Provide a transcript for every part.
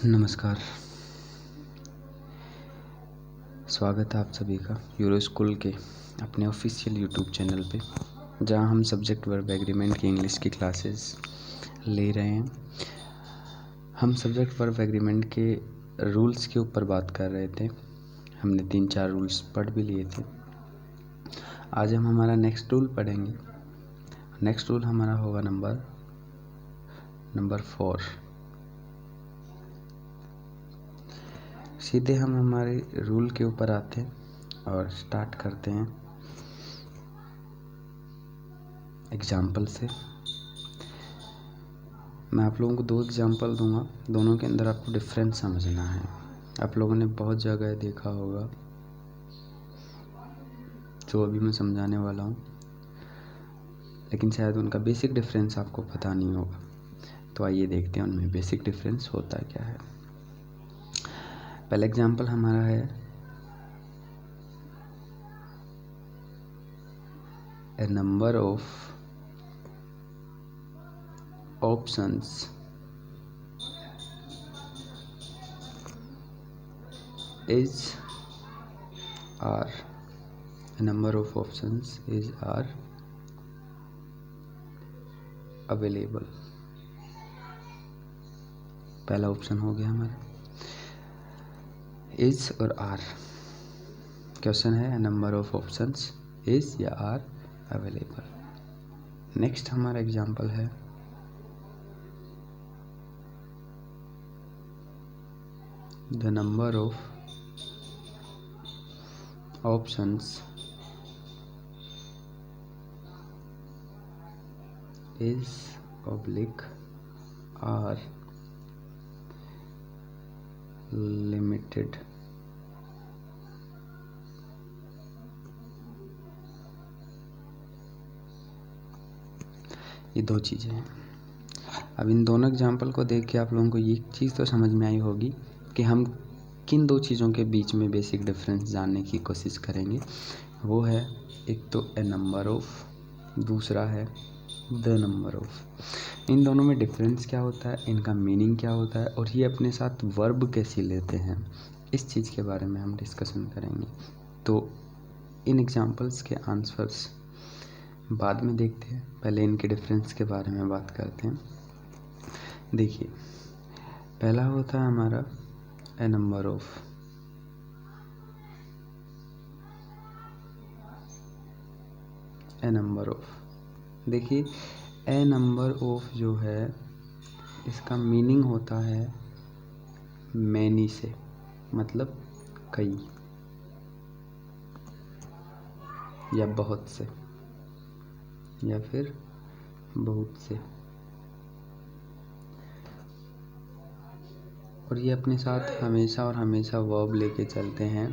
नमस्कार। स्वागत है आप सभी का यूरो स्कूल के अपने ऑफिशियल यूट्यूब चैनल पे, जहां हम सब्जेक्ट वर्ब एग्रीमेंट की इंग्लिश की क्लासेस ले रहे हैं। हम सब्जेक्ट वर्ब एग्रीमेंट के रूल्स के ऊपर बात कर रहे थे। हमने 3-4 रूल्स पढ़ भी लिए थे। आज हम हमारा नेक्स्ट रूल पढ़ेंगे। नेक्स्ट रूल हमारा होगा नंबर 4। सीधे हम हमारे रूल के ऊपर आते हैं और स्टार्ट करते हैं एग्जाम्पल से। मैं आप लोगों को 2 एग्जाम्पल दूंगा, दोनों के अंदर आपको डिफरेंस समझना है। आप लोगों ने बहुत जगह देखा होगा जो अभी मैं समझाने वाला हूँ, लेकिन शायद उनका बेसिक डिफरेंस आपको पता नहीं होगा। तो आइए देखते हैं उनमें बेसिक डिफरेंस होता क्या है। पहला एग्जाम्पल हमारा है a number of options is are a number of options are available। पहला ऑप्शन हो गया हमारा इज और आर। क्वेश्चन है नंबर ऑफ ऑप्शंस इज या आर अवेलेबल। नेक्स्ट हमारा एग्जांपल है the number of options is oblique are limited. ये 2 चीज़ें हैं। अब इन दोनों एग्जाम्पल को देख के आप लोगों को ये चीज़ तो समझ में आई होगी कि हम किन 2 चीज़ों के बीच में बेसिक डिफरेंस जानने की कोशिश करेंगे। वो है एक तो ए नंबर ऑफ, दूसरा है द नंबर ऑफ। इन दोनों में डिफरेंस क्या होता है, इनका मीनिंग क्या होता है और ये अपने साथ वर्ब कैसे लेते हैं, इस चीज़ के बारे में हम डिस्कशन करेंगे। तो इन एग्जाम्पल्स के आंसर्स बाद में देखते हैं, पहले इनके डिफरेंस के बारे में बात करते हैं। देखिए, पहला होता है हमारा a number of. A number of, देखिए ए नंबर ऑफ जो है इसका मीनिंग होता है मैनी से, मतलब कई या बहुत से या फिर बहुत से। और ये अपने साथ हमेशा और हमेशा वर्ब लेके चलते हैं,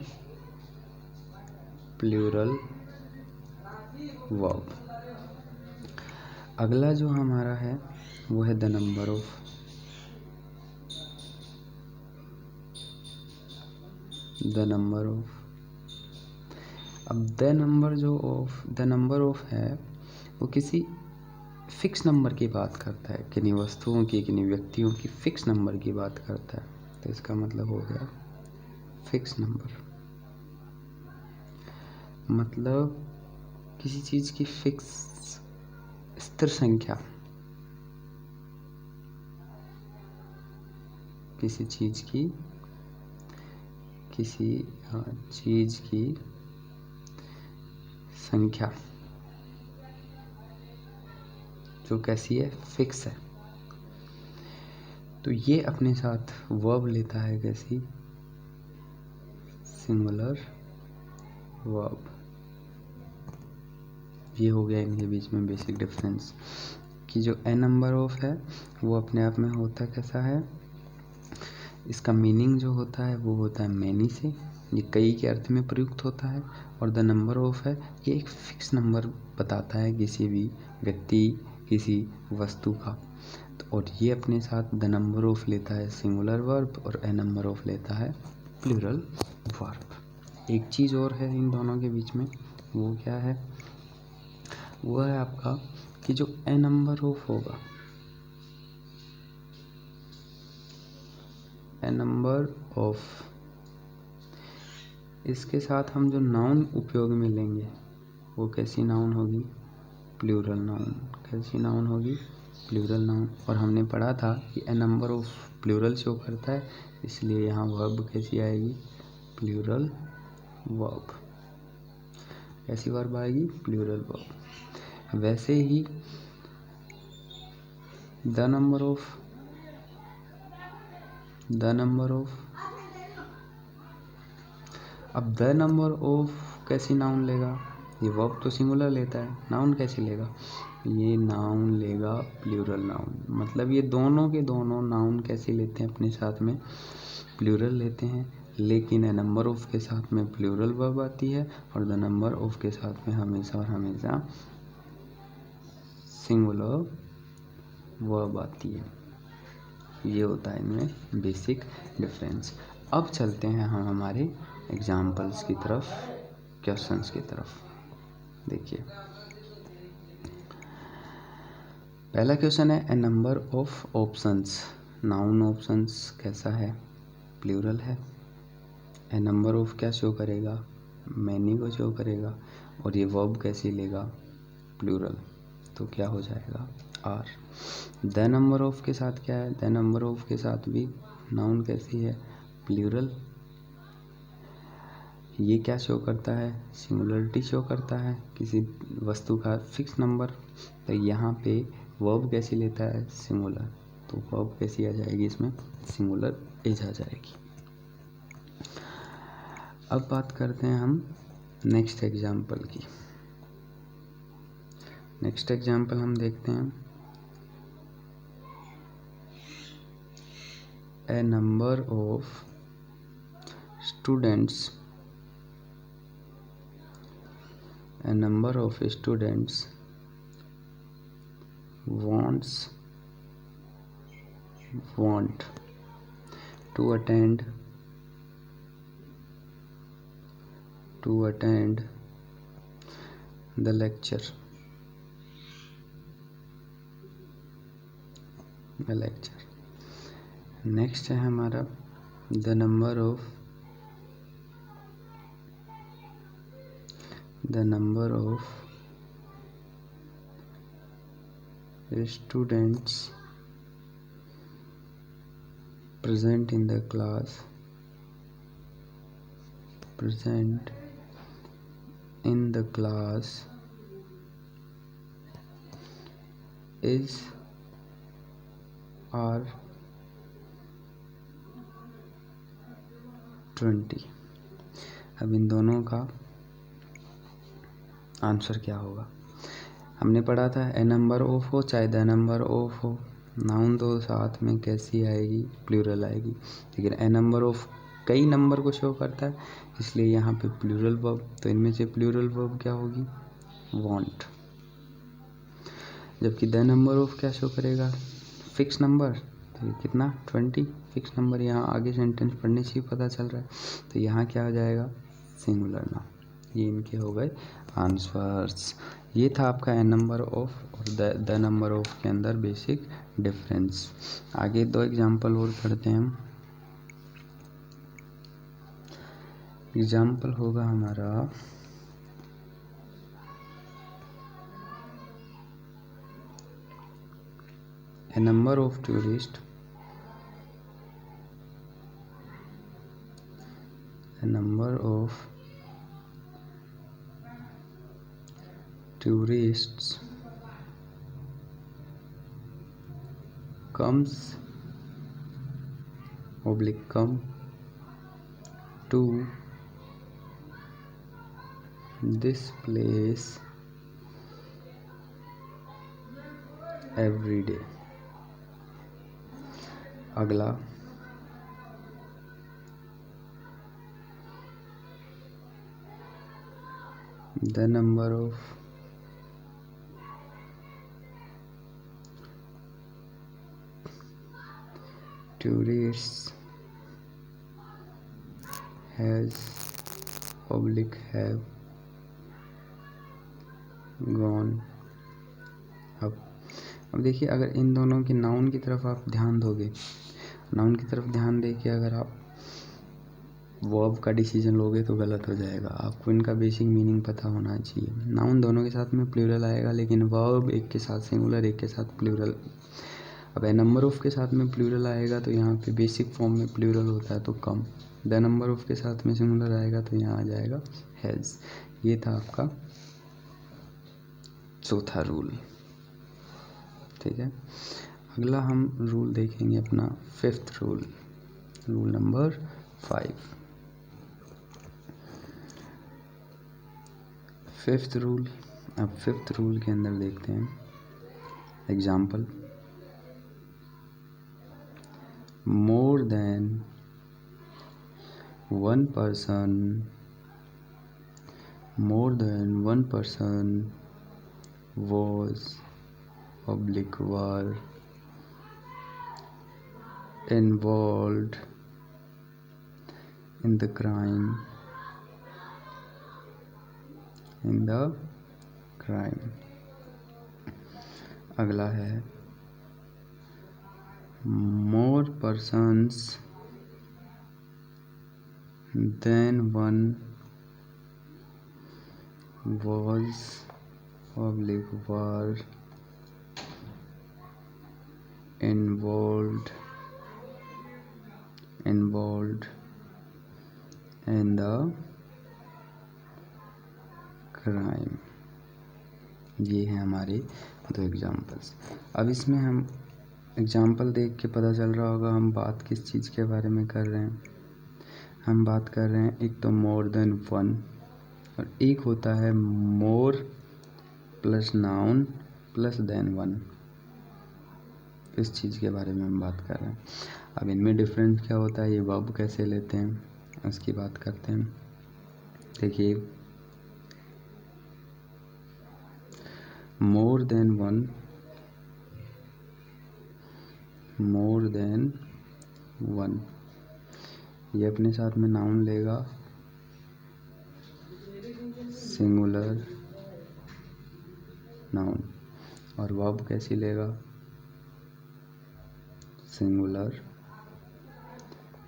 प्लूरल वर्ब। अगला जो हमारा है वो है the number of. The number of, अब द नंबर ऑफ है वो किसी फिक्स नंबर की बात करता है, किन्हीं वस्तुओं की, किन्हीं व्यक्तियों की फिक्स नंबर की बात करता है। तो इसका मतलब हो गया फिक्स नंबर, मतलब किसी चीज़ की फिक्स स्थिर संख्या, किसी चीज़ की संख्या जो कैसी है, फिक्स है। तो ये अपने साथ वर्ब लेता है कैसी, सिंगुलर वर्ब। ये हो गया इनके बीच में बेसिक डिफरेंस कि जो ए नंबर ऑफ है वो अपने आप में होता कैसा है, इसका मीनिंग जो होता है वो होता है मैनी से, ये कई के अर्थ में प्रयुक्त होता है। और द नंबर ऑफ है ये एक फिक्स नंबर बताता है किसी भी व्यक्ति, किसी वस्तु का। तो और ये अपने साथ द नंबर ऑफ लेता है सिंगुलर वर्ब और ए नंबर ऑफ लेता है प्लूरल वर्ब। एक चीज़ और है इन दोनों के बीच में, वो क्या है, वो है आपका कि जो ए नंबर ऑफ होगा ए नंबर ऑफ, इसके साथ हम जो नाउन उपयोग में लेंगे वो कैसी नाउन होगी, प्लूरल नाउन। कैसी नाउन होगी, प्लूरल नाउन। और हमने पढ़ा था कि ए नंबर ऑफ प्लूरल शो करता है, इसलिए यहाँ वर्ब कैसी आएगी, प्लूरल वर्ब। कैसी वर्ब आएगी, प्लूरल वर्ब। वैसे ही द नंबर ऑफ अब द नंबर ऑफ कैसी नाउन लेगा, ये वर्ब तो सिंगुलर लेता है, नाउन कैसी लेगा, ये नाउन लेगा प्लूरल नाउन। मतलब ये दोनों के दोनों नाउन कैसे लेते हैं अपने साथ में, प्लूरल लेते हैं। लेकिन ए नंबर ऑफ के साथ में प्लूरल वर्ब आती है और द नंबर ऑफ के साथ में हमेशा और हमेशा सिंगुलर वर्ब आती है। ये होता है इनमें बेसिक डिफरेंस। अब चलते हैं हम हमारे एग्जाम्पल्स की तरफ, क्वेश्चंस की तरफ। देखिए पहला क्वेश्चन है, a number of options. Noun options कैसा है, प्लूरल है। ए नंबर ऑफ क्या शो करेगा, मैनी को शो करेगा। और ये वर्ब कैसी लेगा, प्लूरल, तो क्या हो जाएगा, आर। द नंबर ऑफ के साथ क्या है, द नंबर ऑफ के साथ भी नाउन कैसी है, प्लूरल। ये क्या शो करता है, सिंगुलरिटी शो करता है, किसी वस्तु का फिक्स नंबर। तो यहाँ पे वर्ब कैसी लेता है, सिंगुलर, तो वर्ब कैसी आ जाएगी इसमें, सिंगुलर एज आ जाएगी। अब बात करते हैं हम नेक्स्ट एग्जाम्पल की। नेक्स्ट एग्जाम्पल हम देखते हैं, a number of students, a number of students want to attend the lecture next है हमारा the number of students present in the class is are 20। अब इन दोनों का आंसर क्या होगा, हमने पढ़ा था ए नंबर ऑफ हो चाहे द नंबर ऑफ हो, नाउन दो साथ में कैसी आएगी, प्लूरल आएगी। लेकिन ए नंबर ऑफ कई नंबर को शो करता है, इसलिए यहाँ पे प्लूरल वर्ब। तो इनमें से प्लूरल वर्ब क्या होगी, वांट। जबकि द नंबर ऑफ क्या शो करेगा, फिक्स नंबर। तो ये कितना, 20 फिक्स नंबर। यहाँ आगे सेंटेंस पढ़ने से ही पता चल रहा है। तो यहाँ क्या हो जाएगा, सिंगुलर नाउन। ये इनके हो गए आंसर्स। ये था आपका ए नंबर ऑफ और द नंबर ऑफ के अंदर बेसिक डिफरेंस। आगे दो एग्जाम्पल और पढ़ते हैं हम। एग्जाम्पल होगा हमारा a number of tourist come to this place every day। अगला the number of tourists have gone up। अब देखिए, अगर इन दोनों की नाउन की तरफ आप ध्यान दोगे, नाउन की तरफ ध्यान देखिए, अगर आप वर्ब का डिसीजन लोगे तो गलत हो जाएगा। आपको इनका बेसिक मीनिंग पता होना चाहिए। नाउन दोनों के साथ में प्लूरल आएगा, लेकिन वर्ब एक के साथ सिंगुलर, एक के साथ प्लूरल। अब ए नंबर ऑफ के साथ में प्लूरल आएगा तो यहाँ पे बेसिक फॉर्म में प्लूरल होता है तो कम। द नंबर ऑफ के साथ में सिंगुलर आएगा तो यहाँ आ जाएगा हैज़। ये था आपका चौथा रूल। ठीक है, अगला हम रूल देखेंगे अपना fifth rule, rule number 5। Fifth rule, अब फिफ्थ रूल के अंदर देखते हैं example. More than one person was were involved in the crime अगला है more persons than one was were involved in the crime। ये हैं हमारे दो एग्जाम्पल्स। अब इसमें हम एग्जाम्पल देख के पता चल रहा होगा हम बात किस चीज़ के बारे में कर रहे हैं। हम बात कर रहे हैं एक तो मोर देन वन, और एक होता है more plus noun plus than one. इस चीज़ के बारे में हम बात कर रहे हैं। अब इनमें डिफरेंस क्या होता है, ये वर्ब कैसे लेते हैं उसकी बात करते हैं। देखिए, मोर देन वन, ये अपने साथ में नाउन लेगा सिंगुलर नाउन, और वर्ब कैसी लेगा सिंगुलर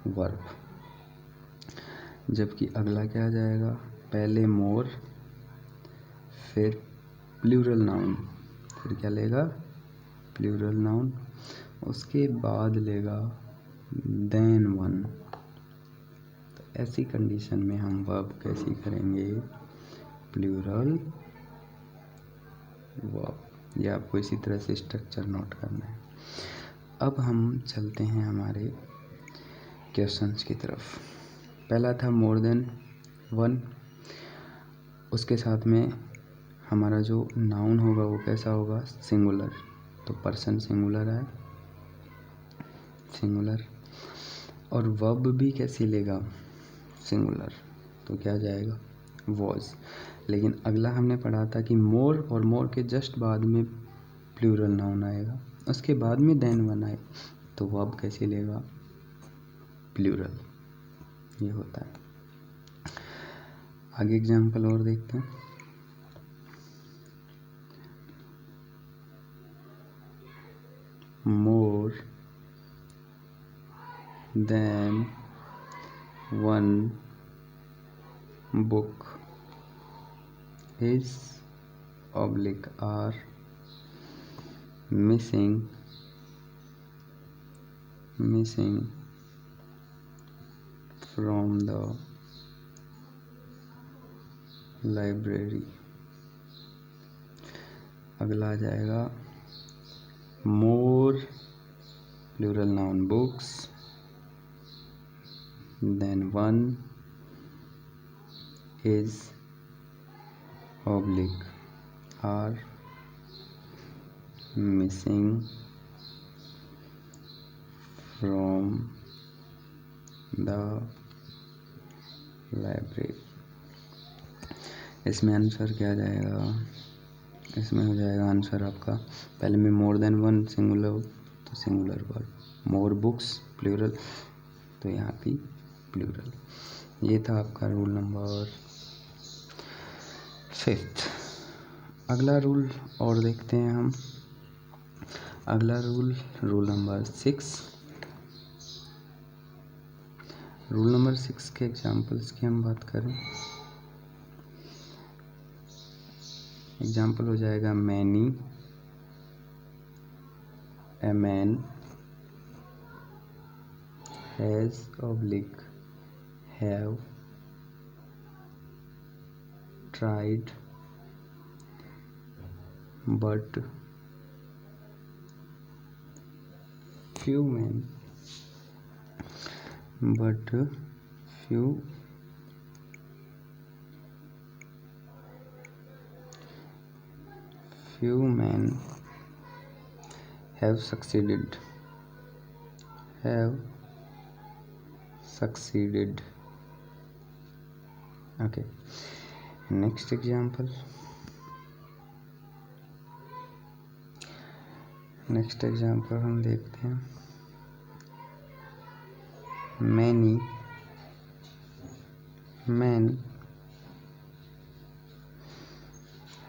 वर्ब। जबकि अगला क्या आ जाएगा, पहले मोर फिर प्लूरल नाउन, फिर क्या लेगा प्लूरल नाउन, उसके बाद लेगा देन वन। तो ऐसी कंडीशन में हम वर्ब कैसी करेंगे प्लूरल वर्ब। ये आपको इसी तरह से स्ट्रक्चर नोट करना है। अब हम चलते हैं हमारे क्वेश्चंस की तरफ। पहला था मोर देन वन, उसके साथ में हमारा जो नाउन होगा वो कैसा होगा सिंगुलर, तो पर्सन सिंगुलर है सिंगुलर, और वर्ब भी कैसी लेगा सिंगुलर, तो क्या जाएगा वॉज। लेकिन अगला हमने पढ़ा था कि मोर और मोर के जस्ट बाद में प्लूरल नाउन आएगा, उसके बाद में देन वन आए, तो वर्ब कैसे लेगा प्लूरल। ये होता है। आगे एग्जाम्पल और देखते हैं। More than one book is are missing from the library। अगला आ जाएगा more plural noun books than one is are missing from the library। इसमें आंसर क्या जाएगा, इसमें हो जाएगा आंसर आपका पहले में मोर देन वन सिंगुलर, तो singular verb, more books plural, तो यहाँ पे प्लूरल। ये था आपका रूल नंबर 5। अगला रूल और देखते हैं हम। अगला रूल नंबर 6। रूल नंबर 6 के एग्जाम्पल्स की हम बात करें, एग्जाम्पल हो जाएगा many, a man, has oblique have, tried, but, few men, but few men have succeeded. Okay, next example हम देखते हैं, many men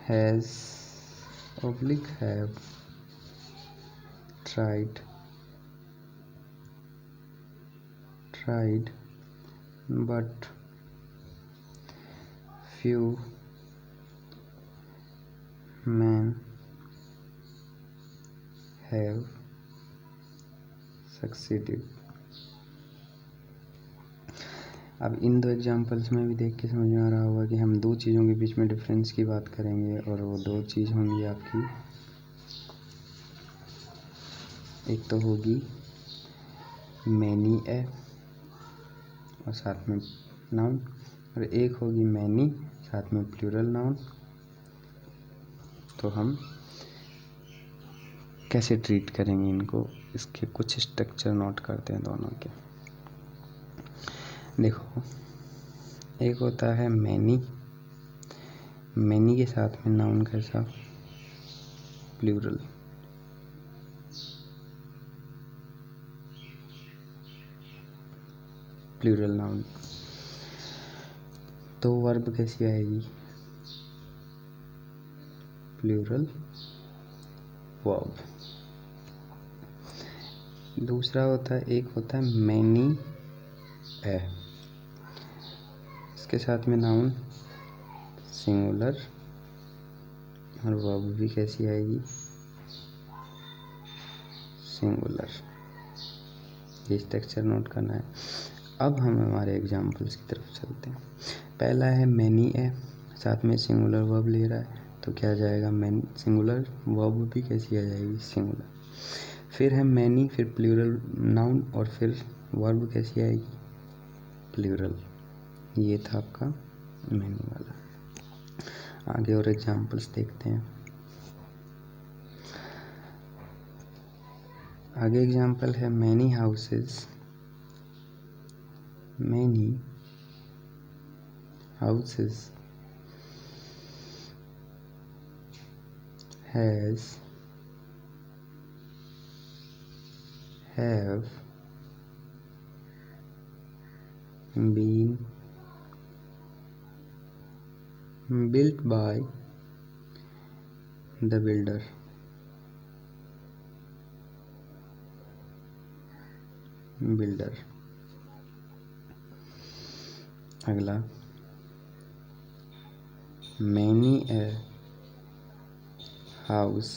has oblique have tried but few men have succeeded. अब इन दो एग्जाम्पल्स में भी देख के समझ में आ रहा होगा कि हम दो चीज़ों के बीच में डिफरेंस की बात करेंगे, और वो दो चीज़ होंगी आपकी, एक तो होगी मैनी ए और साथ में नाउन, और एक होगी मैनी साथ में प्लूरल नाउन। तो हम कैसे ट्रीट करेंगे इनको, इसके कुछ स्ट्रक्चर नोट करते हैं दोनों के। देखो, एक होता है मैनी, मैनी के साथ में नाउन कैसा, प्लूरल, प्लूरल नाउन। तो वर्ब कैसी आएगी, प्लूरल वर्ब। दूसरा होता है, एक होता है मैनी ए, इसके साथ में नाउन सिंगुलर, और वर्ब भी कैसी आएगी, सिंगुलर। ये स्ट्रक्चर नोट करना है। अब हम हमारे एग्जाम्पल्स की तरफ चलते हैं। पहला है मैनी ए, साथ में सिंगुलर वर्ब ले रहा है, तो क्या जाएगा, मैनी सिंगुलर, वर्ब भी कैसी आ जाएगी, सिंगुलर। फिर है मैनी, फिर प्लूरल नाउन, और फिर वर्ब कैसी आएगी, प्लूरल। ये था आपका मैनी वाला। आगे और एग्जाम्पल्स देखते हैं। आगे एग्जाम्पल है many houses, many houses have been built by the builder. अगला, many a house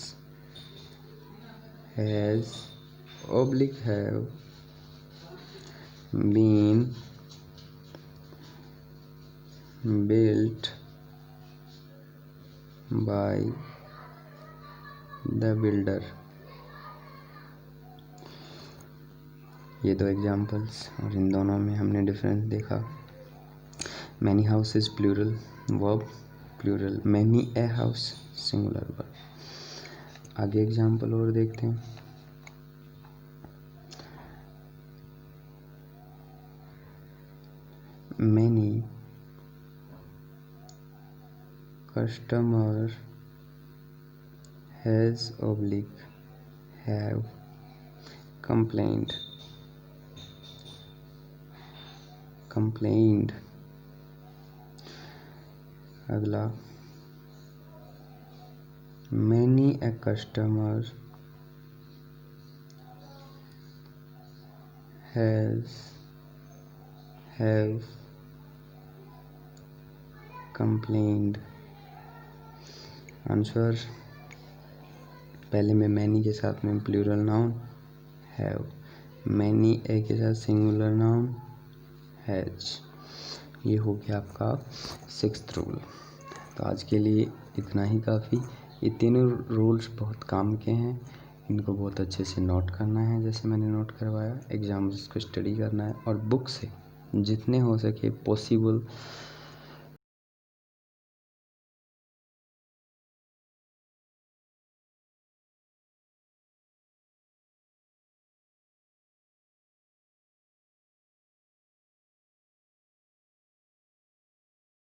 has oblique have been built by the builder। ये दो एग्जाम्पल्स, और इन दोनों में हमने डिफरेंस देखा। Many house is plural verb, plural many a house singular verb. आगे example और देखते हैं। Many customer has oblique have complained। अगला, many a customer has have complained. Answer, पहले में मैनी के साथ में plural noun have, many a के साथ सिंगुलर नाउन हैज। ये हो गया आपका 6th रूल। तो आज के लिए इतना ही काफ़ी। ये तीनों रूल्स बहुत काम के हैं, इनको बहुत अच्छे से नोट करना है जैसे मैंने नोट करवाया, एग्जाम्स को स्टडी करना है और बुक से जितने हो सके पॉसिबल